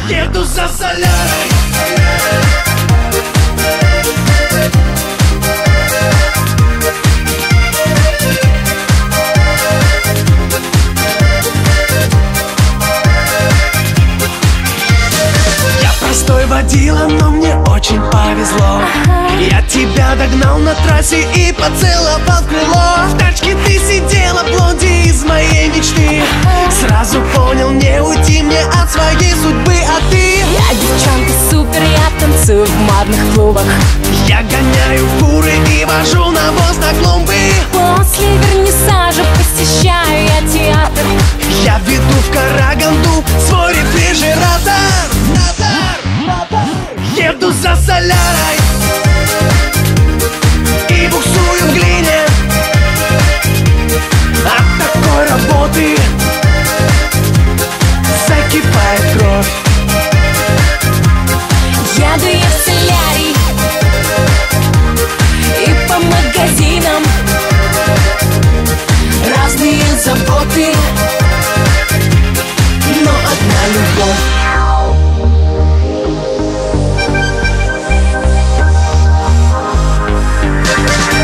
Еду за солярой. Я простой водила, но мне очень повезло. Я тебя догнал на трассе и поцеловал в крыло. В тачке ты сидела, блонди из моей мечты. Сразу понял, не уйти мне от своей судьбы, а ты? Я девчонка супер, я танцую в модных клубах. Я гоняю фуры и вожу навоз на клумбы. После вернисажа посещаю я театр. Я веду в Караганду свой рефрижератор. Еду за солярой и буксую в глине. От такой работы закипает кровь. Еду я в солярий и по магазинам. Разные заботы, но одна любовь.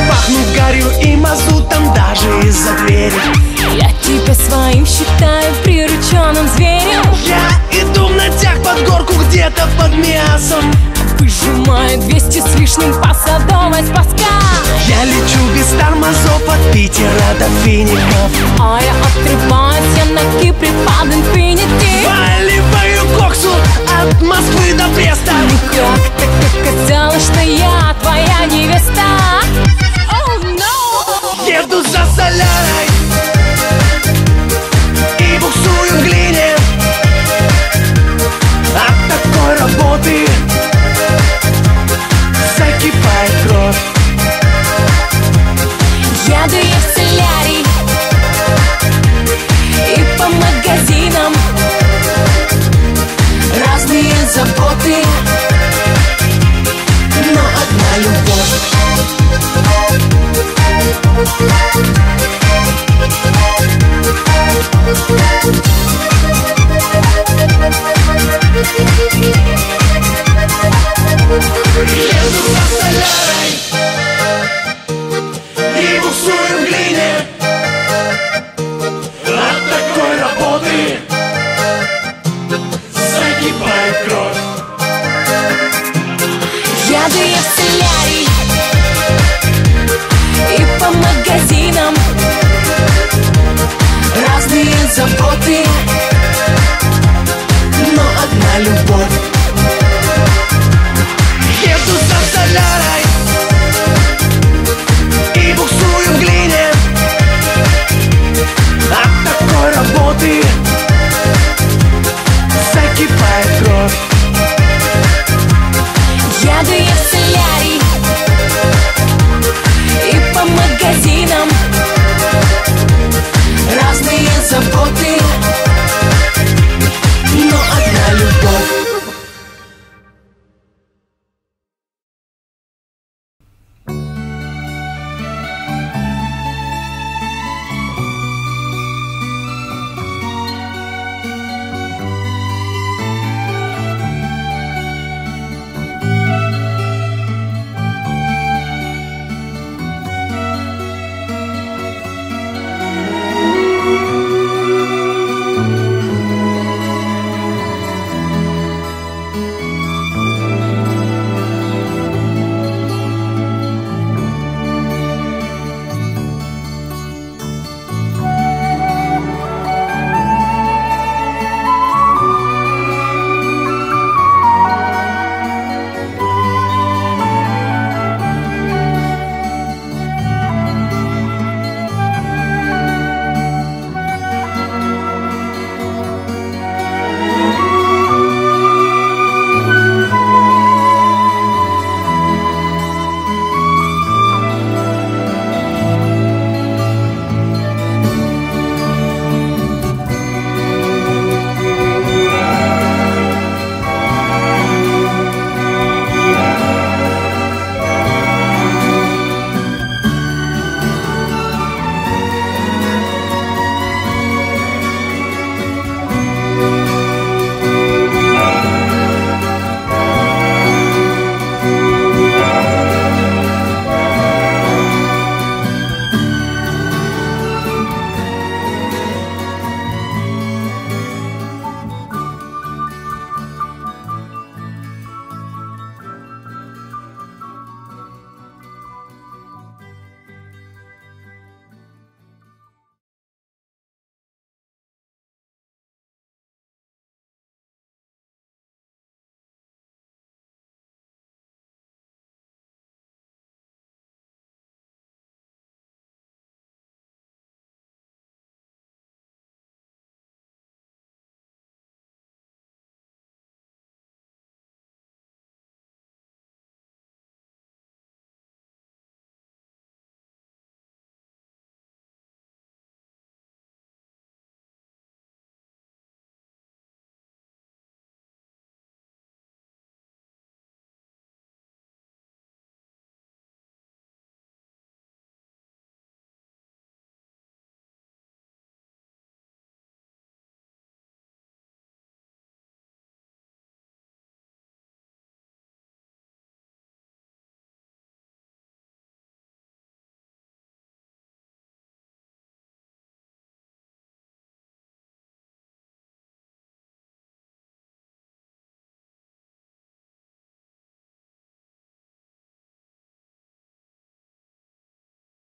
Пахну гарью и мазутом даже из-за двери. я тебя своим считаю прирученным зверем. Я иду в натяг под горку где-то под мясом. Выжимаю 200 с лишним по Садовой Спаска. Я лечу без тормозов от Питера до Фиников. А я отрываюсь, я на Кипре под инфинити. Валиваю коксу от Москвы до Бреста. Ну как так оказалось, что я твоя невеста? Oh, no. Еду за солярой и буксую в глине. От такой работы закипает кровь. Еду я в солярий и по магазинам. Разные заботы, но одна любовь. Еду за солярой и буксую в глине. От такой работы закипает кровь. еду я в солярий и по магазинам. Разные заботы,